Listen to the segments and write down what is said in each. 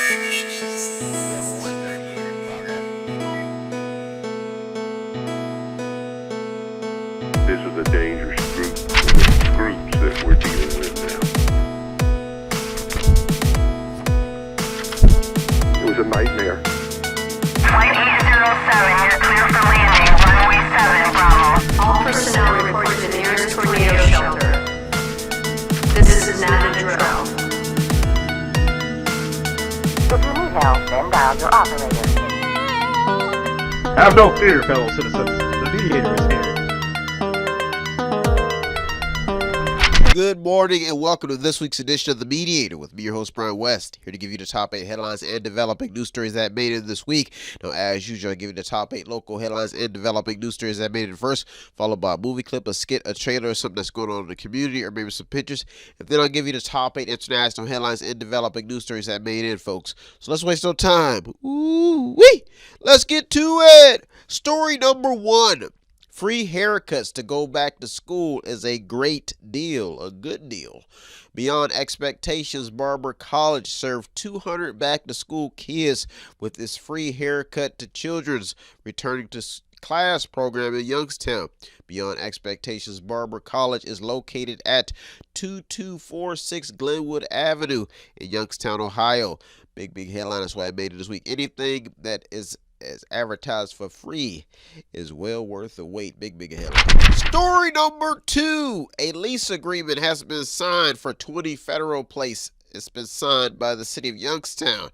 This is a dangerous groups that we're dealing with now. It was a nightmare. Flight 807, you're clear for landing. Runway 7, Bravo. All personnel report to the nearest tornado shelter. This is not a drill. If you need help, then dial your operator. Have no fear, fellow citizens. The Mediator is here. Good morning and welcome to this week's edition of The Mediator with me, your host, Brian West, here to give you the top 8 headlines and developing news stories that made it this week. Now, as usual, I give you the top 8 local headlines and developing news stories that made it first, followed by a movie clip, a skit, a trailer, or something that's going on in the community, or maybe some pictures. And then I'll give you the top 8 international headlines and developing news stories that made it, folks. So let's waste no time. Ooh-wee! Let's get to it! Story number 1. Free haircuts to go back to school is a great deal, a good deal. Beyond expectations, Barber College served 200 back-to-school kids with this free haircut to children's returning to class program in Youngstown. Beyond expectations, Barber College is located at 2246 Glenwood Avenue in Youngstown, Ohio. Big headline. That's why I made it this week. Anything that is advertised for free is well worth the wait. Big headline. Story number 2. A lease agreement has been signed for 20 Federal Place. It's been signed by the city of Youngstown.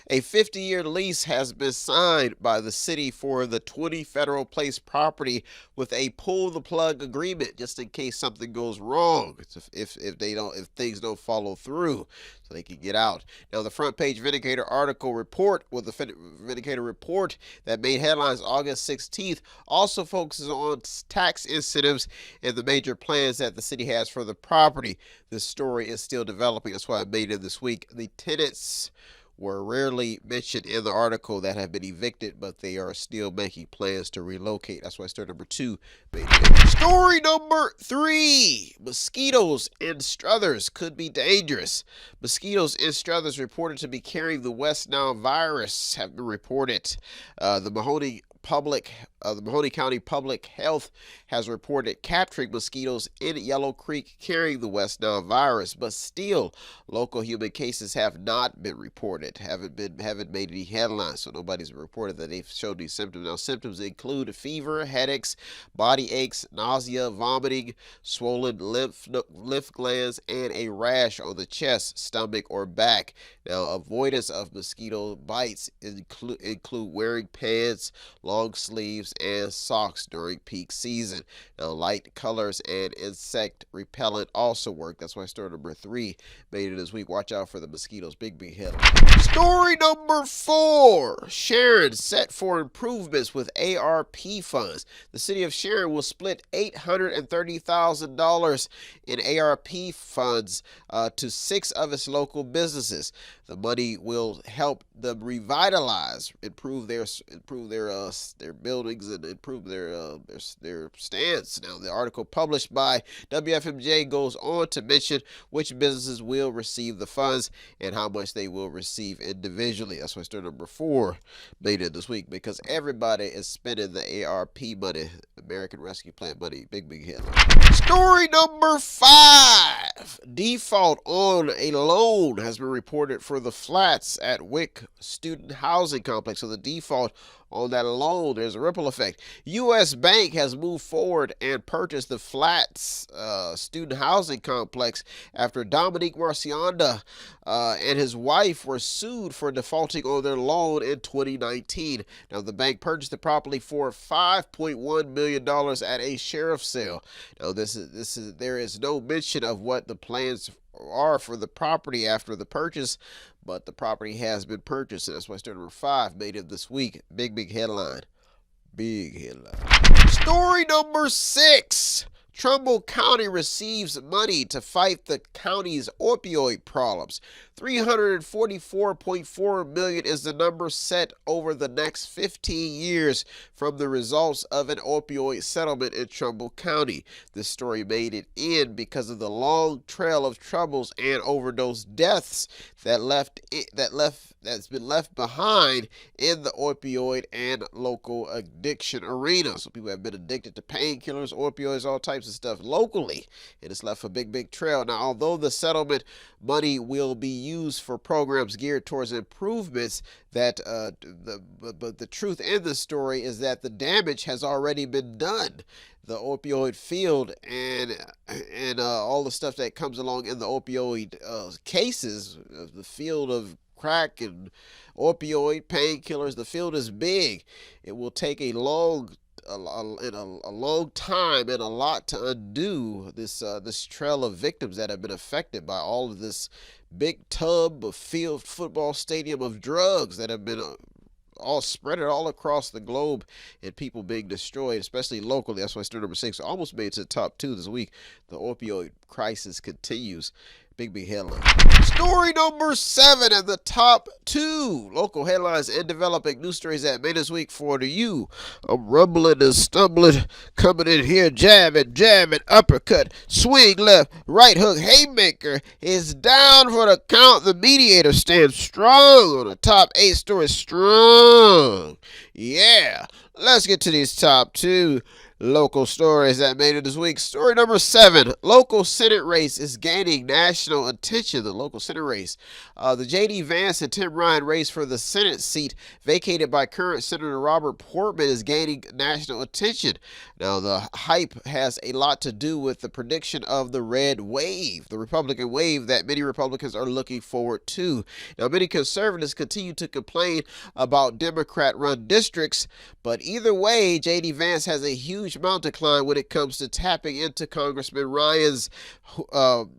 A 50-year lease has been signed by the city for the 20 Federal Place property with a pull-the-plug agreement, just in case something goes wrong. If things don't follow through, so they can get out. Now, the front page Vindicator article report with the Vindicator report that made headlines August 16th also focuses on tax incentives and the major plans that the city has for the property. This story is still developing. That's why I made it this week. The tenants were rarely mentioned in the article that have been evicted, but they are still making plans to relocate. That's why story number 2 made it. Story number 3. Mosquitoes in Struthers could be dangerous. Mosquitoes in Struthers reported to be carrying the West Nile virus have been reported. The Mahoning County Public Health has reported capturing mosquitoes in Yellow Creek carrying the West Nile virus, but still, local human cases have not been reported, haven't made any headlines, so nobody's reported that they've showed these symptoms. Now, symptoms include fever, headaches, body aches, nausea, vomiting, swollen lymph glands, and a rash on the chest, stomach, or back. Now, avoidance of mosquito bites include wearing pants, long sleeves, and socks during peak season. Now, light colors and insect repellent also work. That's why story number 3 made it this week. Watch out for the mosquitoes. Big headline. Story number 4. Sharon set for improvements with ARP funds. The city of Sharon will split $830,000 in ARP funds to 6 of its local businesses. The money will help them revitalize, improve their buildings and improve their stands. Now, the article published by WFMJ goes on to mention which businesses will receive the funds and how much they will receive individually. That's why story number 4 made it this week, because everybody is spending the ARP money, American Rescue Plan money. Big headline. Story number 5. Default on a loan has been reported for the flats at Wick Student Housing Complex. So the default on that loan, there's a ripple effect. U.S. Bank has moved forward and purchased the Flats Student Housing Complex after Dominique Marcianda and his wife were sued for defaulting on their loan in 2019. Now, the bank purchased the property for $5.1 million at a sheriff's sale. Now, there is no mention of what the plans are for the property after the purchase, but the property has been purchased, and that's why story number 5 made it this week. Big headline. Big headline. Story number 6. Trumbull County receives money to fight the county's opioid problems. $344.4 million is the number set over the next 15 years from the results of an opioid settlement in Trumbull County. This story made it in because of the long trail of troubles and overdose deaths that's been left behind in the opioid and local addiction arena. So people have been addicted to painkillers, opioids, all types of stuff locally, and it's left a big trail. Now, although the settlement money will be used for programs geared towards improvements, but the truth in the story is that the damage has already been done. The opioid field and all the stuff that comes along in the opioid cases, the field of crack and opioid painkillers, the field is big. It will take a long time and a lot to undo this trail of victims that have been affected by all of this big tub of field football stadium of drugs that have been all spread all across the globe and people being destroyed, especially locally. That's why story number 6 almost made it to the top 2 this week. The opioid crisis continues. Big headline. Story number 7 at the top 2. Local headlines and developing news stories that made this week for you. I'm rumbling and stumbling, coming in here, jabbing, uppercut, swing left, right hook, haymaker is down for the count. The Mediator stands strong on the top 8 stories. Strong. Yeah. Let's get to these top 2 local stories that made it this week. Story number 7. Local Senate race is gaining national attention. The local Senate race. The J.D. Vance and Tim Ryan race for the Senate seat vacated by current Senator Robert Portman is gaining national attention. Now, the hype has a lot to do with the prediction of the red wave, the Republican wave that many Republicans are looking forward to. Now, many conservatives continue to complain about Democrat-run districts, but either way, J.D. Vance has a huge amount to climb when it comes to tapping into Congressman Ryan's,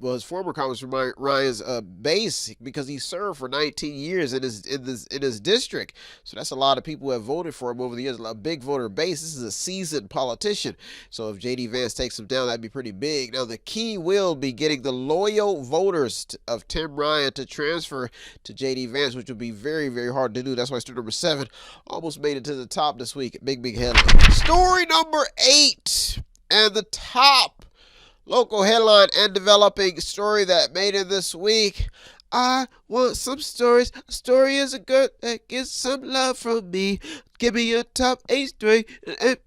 his former Congressman Ryan's base, because he served for 19 years in his district. So that's a lot of people who have voted for him over the years, a big voter base. This is a seasoned politician. So if J.D. Vance takes him down, that'd be pretty big. Now, the key will be getting the loyal voters of Tim Ryan to transfer to J.D. Vance, which would be very hard to do. That's why story number 7 almost made it to the top this week. Big headline. Story number 8 and the top local headline and developing story that made it this week. I want some stories. A story is a girl that gets some love from me. Give me a top 8 story and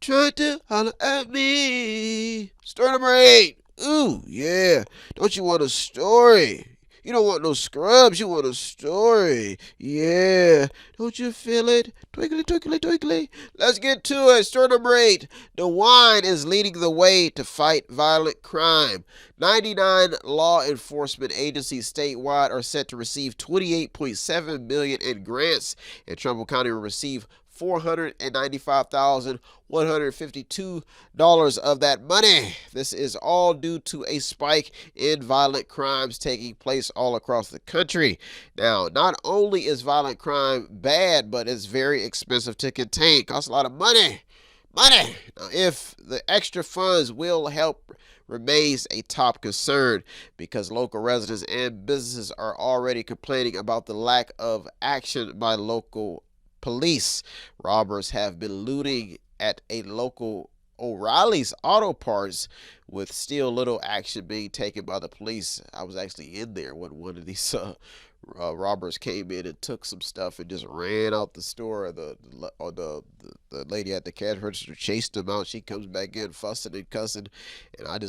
try to holler at me. Story number 8. Ooh, yeah. Don't you want a story? You don't want no scrubs, you want a story. Yeah. Don't you feel it? Twinkly, twinkly, twinkly. Let's get to it. Story number 8. DeWine is leading the way to fight violent crime. 99 law enforcement agencies statewide are set to receive $28.7 million in grants, and Trumbull County will receive $495,152 of that money. This is all due to a spike in violent crimes taking place all across the country. Now, not only is violent crime bad, but it's very expensive to contain. It costs a lot of money. Now, if the extra funds will help remains a top concern because local residents and businesses are already complaining about the lack of action by local police. Robbers have been looting at a local O'Reilly's Auto Parts with still little action being taken by the police. I was actually in there when one of these robbers came in and took some stuff and just ran out the store. The lady at the cash register chased him out. She comes back in fussing and cussing, and I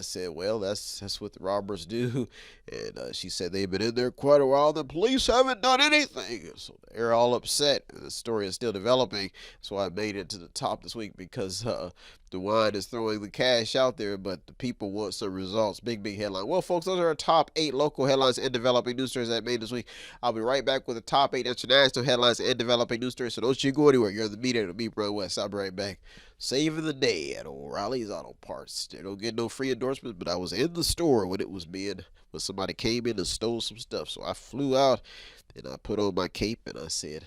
said, well, that's what the robbers do. And she said they've been in there quite a while. The police haven't done anything, so they're all upset. The story is still developing. That's why I made it to the top this week, because DeWine is throwing the cash out there, but the people want some results. Big headline. Well, folks, those are our top 8 local headlines and developing news stories that made this week. I'll be right back with the top 8 international headlines and developing news stories. So don't you go anywhere. You're in the Mediator with me, Brian West. I'll be right back. Saving the day at O'Reilly's Auto Parts. They don't get no free endorsements, but I was in the store when somebody came in and stole some stuff. So I flew out and I put on my cape and I said,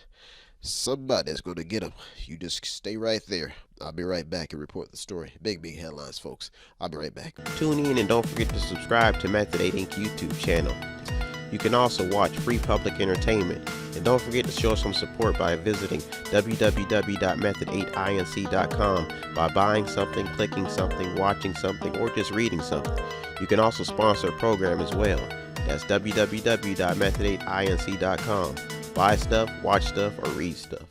Somebody's going to get them. You just stay right there. I'll be right back and report the story. Big headlines, folks. I'll be right back. Tune in and don't forget to subscribe to Method 8 Inc. YouTube channel. You can also watch free public entertainment. And don't forget to show some support by visiting www.method8inc.com by buying something, clicking something, watching something, or just reading something. You can also sponsor a program as well. That's www.method8inc.com. Buy stuff, watch stuff, or read stuff.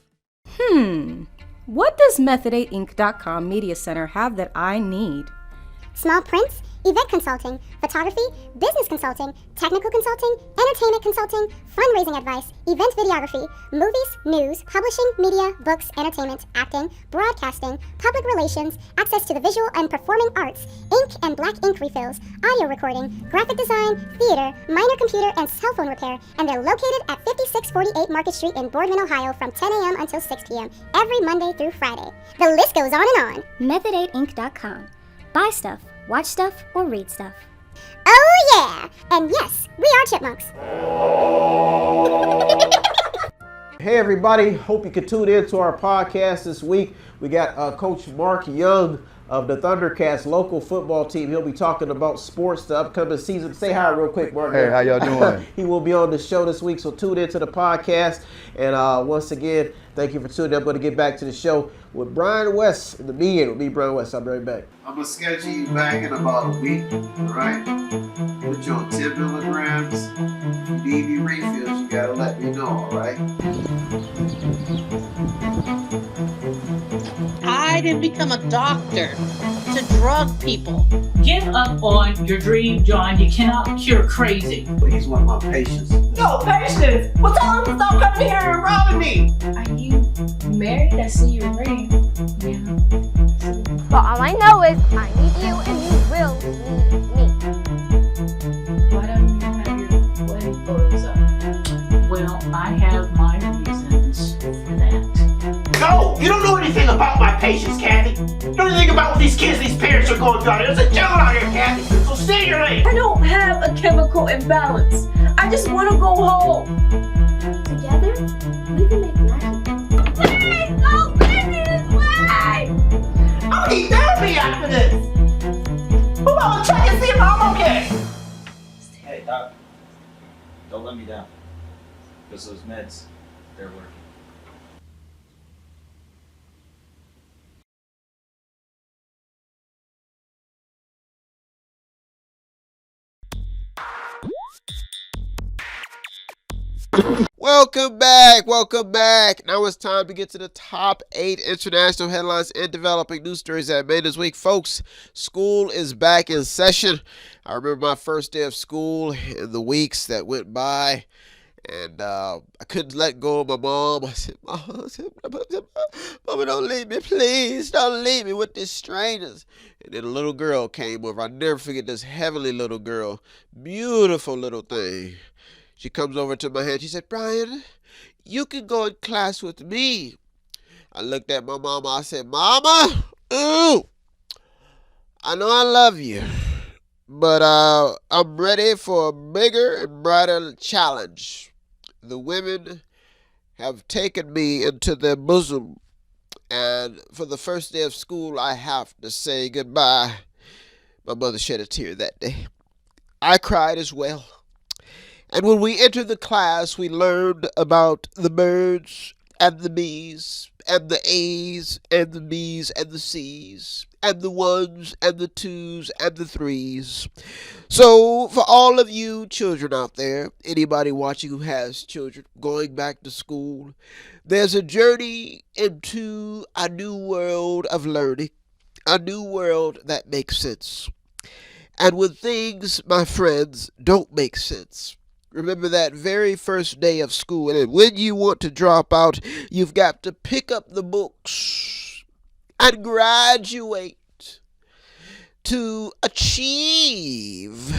What does Method8Inc.com Media Center have that I need? Small prints, event consulting, photography, business consulting, technical consulting, entertainment consulting, fundraising advice, event videography, movies, news, publishing, media, books, entertainment, acting, broadcasting, public relations, access to the visual and performing arts, ink and black ink refills, audio recording, graphic design, theater, minor computer and cell phone repair, and they're located at 5648 Market Street in Boardman, Ohio from 10 a.m. until 6 p.m. every Monday through Friday. The list goes on and on. Method8inc.com. Buy stuff, watch stuff, or read stuff. Oh yeah! And yes, we are chipmunks. Hey everybody, hope you can tune in to our podcast this week. We got Coach Mark Young of the Thundercats local football team. He'll be talking about sports, the upcoming season. Say hi real quick, Mark. Hey, how y'all doing? He will be on the show this week, so tune into the podcast. And once again, thank you for tuning in. I'm going to get back to the show with Brian West, the Mediator. With me, Brian West. I'll be right back. I'm going to schedule you back in about a week, all right? Put you on 10 milligrams. If you need any refills, you got to let me know, all right? I didn't become a doctor to drug people. Give up on your dream, John. You cannot cure crazy. But he's one of my patients. No, patience! Well, tell him to stop coming here and robbing me! Are you married? I see your ring. Yeah. But all I know is I need you and you will need me. Why don't you have your wedding photos up? Well, I have my reasons for that. No! You don't know anything about my patients, Kathy. You don't know anything about what these kids, these parents are going through out here. There's a devil out here, Kathy. So stay your lane. I don't have a chemical imbalance. I just want to go home. Together, we can make magic. Please don't leave me this way! I'm gonna eat therapy after this. Who gonna check and see if I'm okay? Hey, Doc. Don't let me down. Because those meds, they're working. Welcome back. Welcome back. Now it's time to get to the top 8 international headlines and developing news stories that made this week. Folks, school is back in session. I remember my first day of school and the weeks that went by. And I couldn't let go of my mom. I said, Mama, don't leave me, please. Don't leave me with these strangers. And then a little girl came over. I'll never forget this heavenly little girl. Beautiful little thing. She comes over to my hand. She said, Brian, you can go in class with me. I looked at my mama. I said, Mama, ooh, I know I love you, but I'm ready for a bigger and brighter challenge. The women have taken me into their bosom, and for the first day of school, I have to say goodbye. My mother shed a tear that day. I cried as well. And when we entered the class, we learned about the birds and the bees and the A's and the B's and the C's and the ones and the twos and the threes. So for all of you children out there, anybody watching who has children going back to school, there's a journey into a new world of learning, a new world that makes sense. And when things, my friends, don't make sense, remember that very first day of school, and when you want to drop out, you've got to pick up the books and graduate to achieve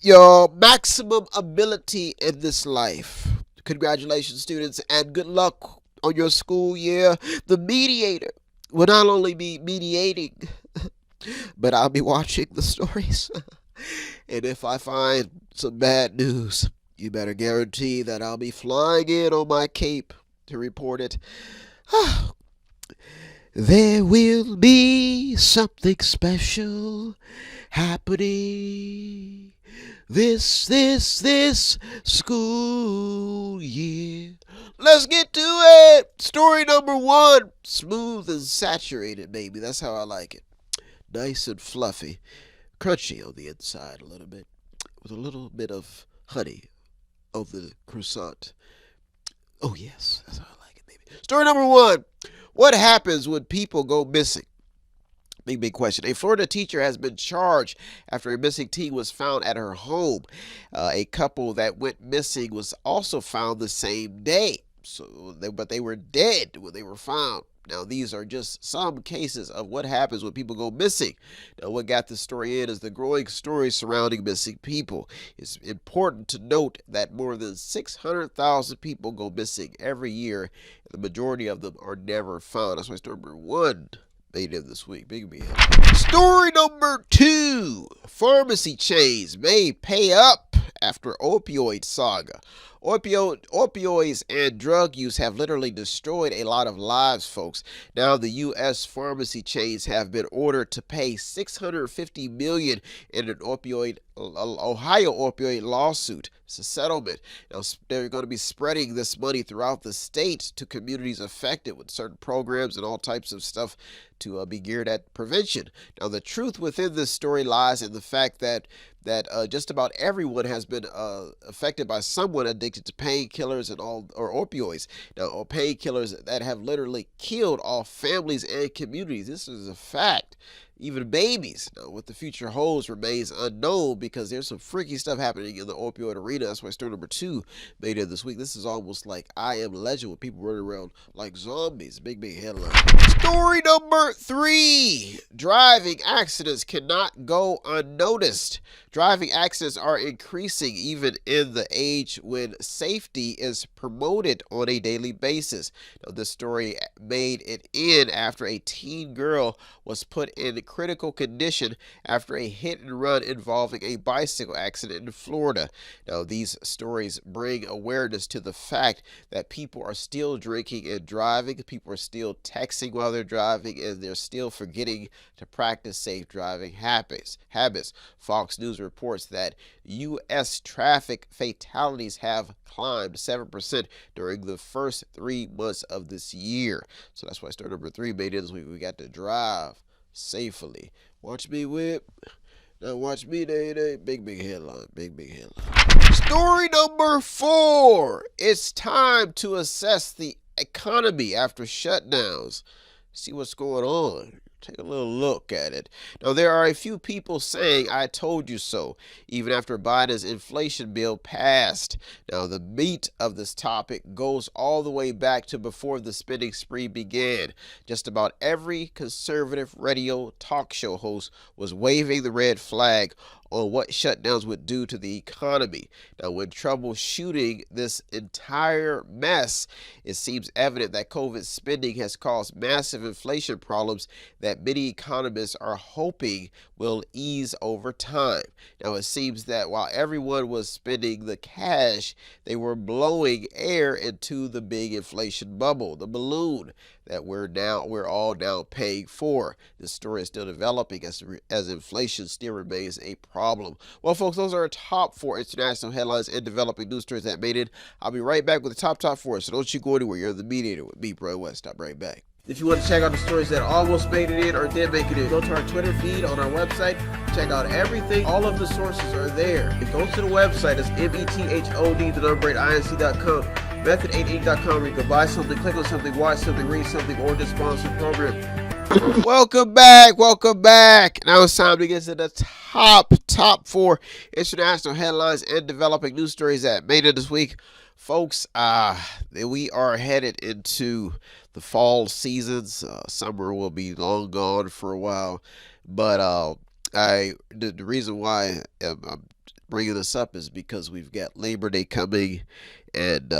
your maximum ability in this life. Congratulations, students, and good luck on your school year. The Mediator will not only be mediating, but I'll be watching the stories. And if I find some bad news, you better guarantee that I'll be flying in on my cape to report it. There will be something special happening this school year. Let's get to it. Story number 1. Smooth and saturated, baby. That's how I like it. Nice and fluffy. Crunchy on the inside a little bit. With a little bit of honey on the croissant. Oh, yes. That's how I like it, baby. Story number 1. What happens when people go missing? Big question. A Florida teacher has been charged after a missing teen was found at her home. A couple that went missing was also found the same day. But they were dead when they were found. Now, these are just some cases of what happens when people go missing. Now, what got this story in is the growing story surrounding missing people. It's important to note that more than 600,000 people go missing every year. The majority of them are never found. That's why story number 1 made in this week. Big me. Story number 2. Pharmacy chains may pay up after opioid saga. Opioids and drug use have literally destroyed a lot of lives, folks. Now, the U.S. pharmacy chains have been ordered to pay $650 million in an Ohio opioid lawsuit. It's a settlement. Now, they're going to be spreading this money throughout the state to communities affected with certain programs and all types of stuff to be geared at prevention. Now, the truth within this story lies in the fact that just about everyone has been affected by someone addicted to painkillers and or opioids. Now, or painkillers that have literally killed all families and communities. This is a fact. Even babies. Now, what the future holds remains unknown because there's some freaky stuff happening in the opioid arena. That's why story number 2 made it this week. This is almost like I Am Legend with people running around like zombies. Big headline. Story number 3. Driving accidents cannot go unnoticed. Driving accidents are increasing even in the age when safety is promoted on a daily basis. Now, this story made it in after a teen girl was put in critical condition after a hit and run involving a bicycle accident in Florida. Now, these stories bring awareness to the fact that people are still drinking and driving, people are still texting while they're driving, and they're still forgetting to practice safe driving habits. Fox News reports that U.S. traffic fatalities have climbed 7% during the first 3 months of this year. So that's why story number 3 made it this week. We got to drive safely. Watch me whip. Now watch me day. Big headline. Big headline. Story number 4. It's time to assess the economy after shutdowns. See what's going on. Take a little look at it. Now, there are a few people saying, I told you so, even after Biden's inflation bill passed. Now, the meat of this topic goes all the way back to before the spending spree began. Just about every conservative radio talk show host was waving the red flag on what shutdowns would do to the economy. Now, when troubleshooting this entire mess, it seems evident that COVID spending has caused massive inflation problems that many economists are hoping will ease over time. Now, it seems that while everyone was spending the cash, they were blowing air into the big inflation bubble, the balloon that we're all now paying for. This story is still developing as inflation still remains a problem. Well, folks, those are our top 4 international headlines and developing news stories that made it. I'll be right back with the top 4. So don't you go anywhere. You're the Mediator with me, Brian West. I'll be right back. If you want to check out the stories that almost made it in or did make it in, go to our Twitter feed on our website. Check out everything. All of the sources are there. And go to the website. It's method8inc.com. Method8inc.com, where you can buy something, click on something, watch something, read something, or just sponsor the program. Welcome back. Now it's time to get to the top 4 international headlines and developing news stories that made it this week. Folks, we are headed into the fall seasons. Summer will be long gone for a while, but the reason why I'm bringing this up is because we've got Labor Day coming, and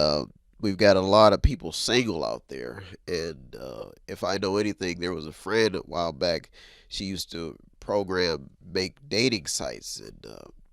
we've got a lot of people single out there. And if I know anything, there was a friend a while back. She used to make dating sites, and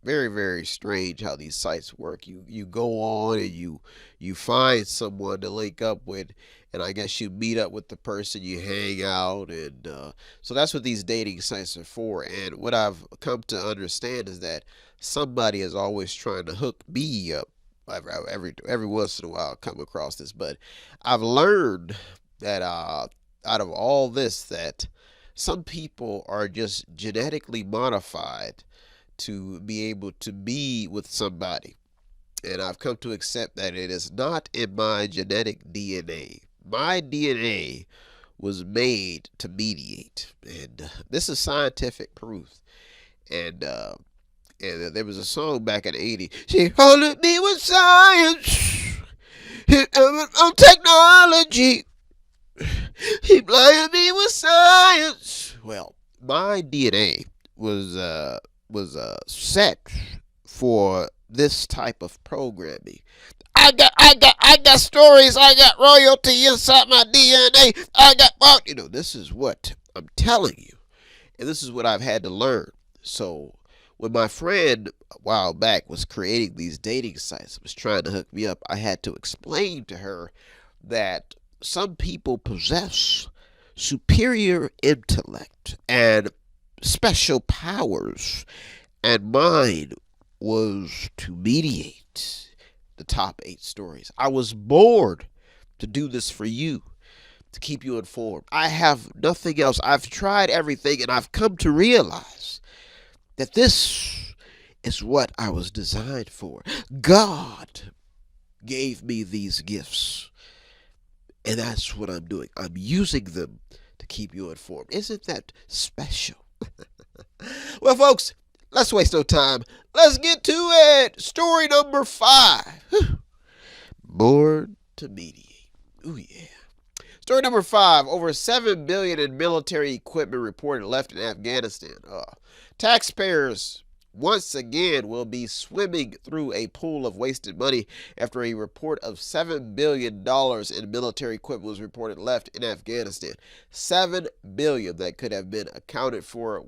very, very strange how these sites work. You go on and you find someone to link up with, and I guess you meet up with the person, you hang out, and so that's what these dating sites are for. And what I've come to understand is that somebody is always trying to hook me up. Every once in a while, I come across this, but I've learned that out of all this, that some people are just genetically modified to be able to be with somebody. And I've come to accept that it is not in my genetic DNA. My DNA was made to mediate. And this is scientific proof. And there was a song back in the 80s. She holded me with science on technology. He blinded me with science. Well, my DNA was set for this type of programming. I got stories. I got royalty inside my DNA. This is what I'm telling you, and this is what I've had to learn. So when my friend a while back was creating these dating sites, was trying to hook me up, I had to explain to her that some people possess superior intellect and special powers, and mine was to mediate the top 8 stories. I was bored to do this for you, to keep you informed. I have nothing else. I've tried everything, and I've come to realize that this is what I was designed for. God gave me these gifts, and that's what I'm doing. I'm using them to keep you informed. Isn't that special? Well, folks, let's waste no time. Let's get to it. Story number 5. Born to mediate. Ooh, yeah. Story number 5. Over $7 billion in military equipment reported left in Afghanistan. Taxpayers once again will be swimming through a pool of wasted money after a report of $7 billion in military equipment was reported left in Afghanistan. $7 billion that could have been accounted for,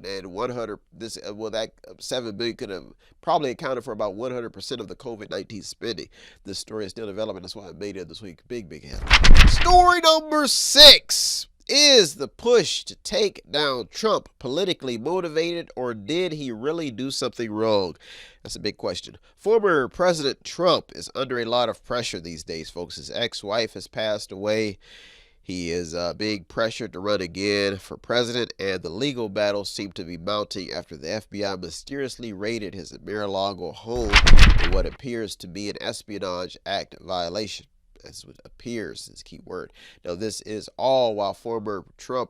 and 100. That $7 billion could have probably accounted for about 100% of the COVID-19 spending. This story is still developing. That's why I made it this week. Big headline. Story number 6. Is the push to take down Trump politically motivated, or did he really do something wrong? That's a big question. Former President Trump is under a lot of pressure these days, folks. His ex-wife has passed away. He is being pressured to run again for president, and the legal battles seem to be mounting after the FBI mysteriously raided his Mar-a-Lago home in what appears to be an Espionage Act violation. That's what appears is key word. Now, this is all while former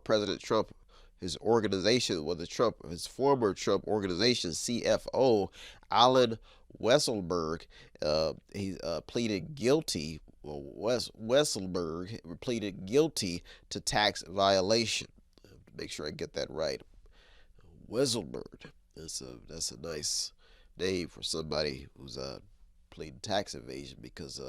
President Trump, his former Trump organization CFO, Alan Weisselberg, he pleaded guilty. Weisselberg pleaded guilty to tax violation. Make sure I get that right. Weisselberg. That's a nice name for somebody who's pleading tax evasion, because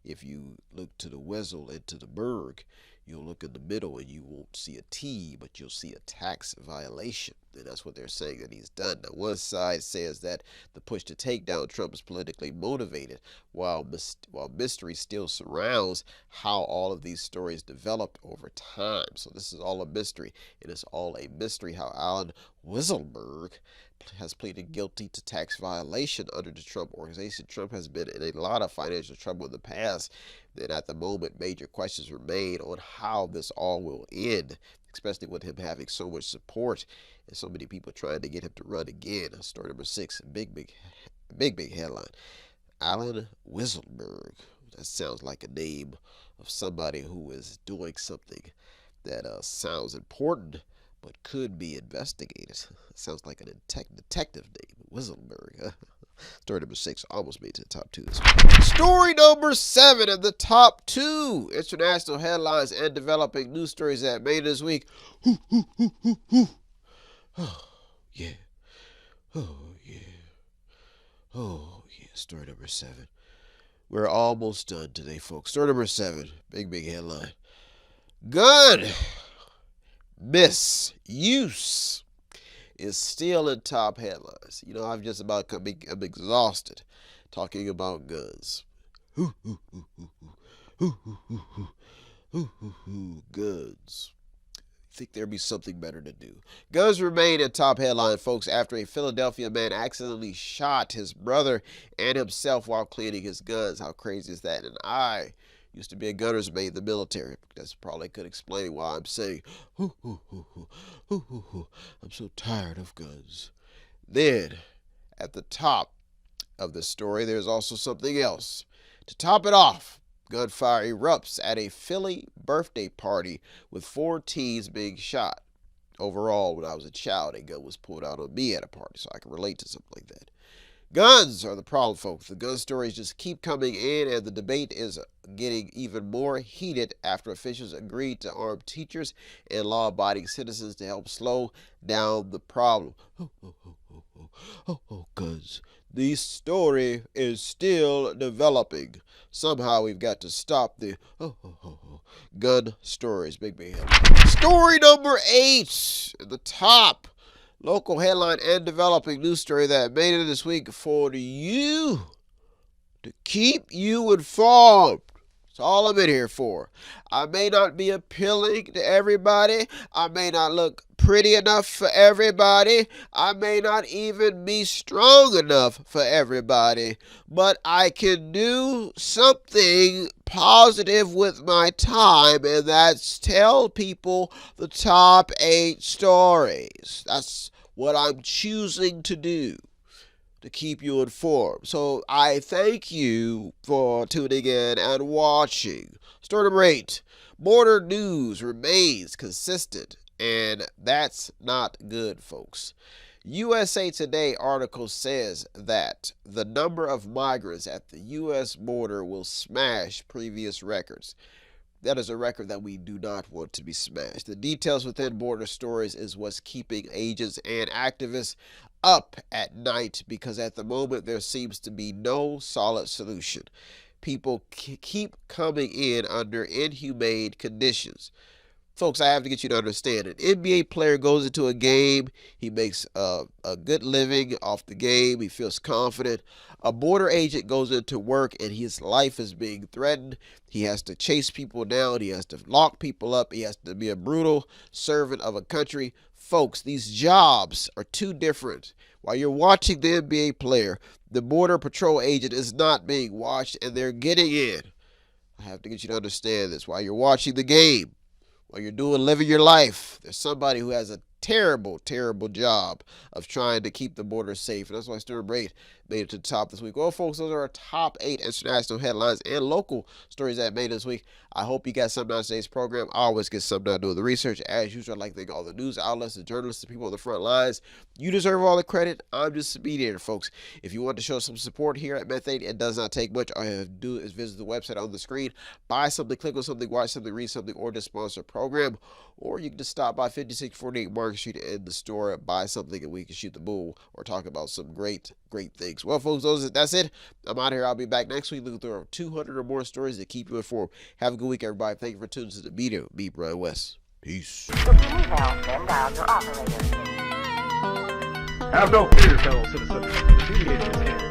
if you look to the Wessel and to the Berg, you'll look in the middle and you won't see a T, but you'll see a tax violation. And that's what they're saying that he's done. Now, one side says that the push to take down Trump is politically motivated, while mystery still surrounds how all of these stories developed over time. So this is all a mystery. It is all a mystery how Alan Weisselberg has pleaded guilty to tax violation under the Trump organization. Trump has been in a lot of financial trouble in the past. Then at the moment, major questions remain on how this all will end, especially with him having so much support and so many people trying to get him to run again. Story number 6, big headline. Alan Weisselberg. That sounds like a name of somebody who is doing something that sounds important, but could be investigated. Sounds like a detective name, Weisselberg. Story number 6 almost made it to the top 2 this week. Story number 7 of the top 2 international headlines and developing news stories that made it this week. Oh, yeah. Oh, yeah. Oh, yeah. Story number 7. We're almost done today, folks. Story number 7. Big headline. Gun misuse is still in top headlines. You know, I'm exhausted talking about guns. Guns. Think there'd be something better to do. Guns remain in top headline, folks, after a Philadelphia man accidentally shot his brother and himself while cleaning his guns. How crazy is that? And I used to be a gunner's mate in the military. That's probably could explain why I'm saying, I'm so tired of guns. Then, at the top of the story, there's also something else. To top it off, gunfire erupts at a Philly birthday party with 4 teens being shot. Overall, when I was a child, a gun was pulled out on me at a party, so I can relate to something like that. Guns are the problem, folks. The gun stories just keep coming in, and the debate is getting even more heated after officials agreed to arm teachers and law-abiding citizens to help slow down the problem. Guns. The story is still developing. Somehow we've got to stop the gun stories. Big headline. Story number 8 at the top. Local headline and developing news story that made it this week for you to keep you informed. That's all I'm in here for. I may not be appealing to everybody. I may not look pretty enough for everybody. I may not even be strong enough for everybody. But I can do something positive with my time, and that's tell people the top 8 stories. That's what I'm choosing to do, to keep you informed. So I thank you for tuning in and watching. Story number 8. Border news remains consistent, and that's not good, folks. USA Today article says that the number of migrants at the U.S. border will smash previous records. That is a record that we do not want to be smashed. The details within border stories is what's keeping agents and activists up at night, because at the moment there seems to be no solid solution. People keep coming in under inhumane conditions. Folks, I have to get you to understand, an NBA player goes into a game, he makes a good living off the game, he feels confident. A border agent goes into work and his life is being threatened. He has to chase people down, he has to lock people up, he has to be a brutal servant of a country. Folks, these jobs are too different. While you're watching the NBA player, the border patrol agent is not being watched and they're getting in. I have to get you to understand this. While you're watching the game, while you're living your life, there's somebody who has a terrible, terrible job of trying to keep the border safe. And that's why Story number 8 made it to the top this week. Well, folks, those are our top 8 international headlines and local stories that made it this week. I hope you got something out of today's program. I always get something out of doing the research. As usual, I'd like to thank all the news outlets, the journalists, the people on the front lines. You deserve all the credit. I'm just a mediator, folks. If you want to show some support here at Method, it does not take much. All you have to do is visit the website on the screen, buy something, click on something, watch something, read something, or just sponsor a program. Or you can just stop by 5648 Market Street in the store, buy something, and we can shoot the bull or talk about some great things. Well, folks, that's it. I'm out of here. I'll be back next week looking through over 200 or more stories to keep you informed. Have a good week, everybody. Thank you for tuning to the Mediator. Me, Brian West. Peace. Have no fear, fellow citizens. The Mediator is here.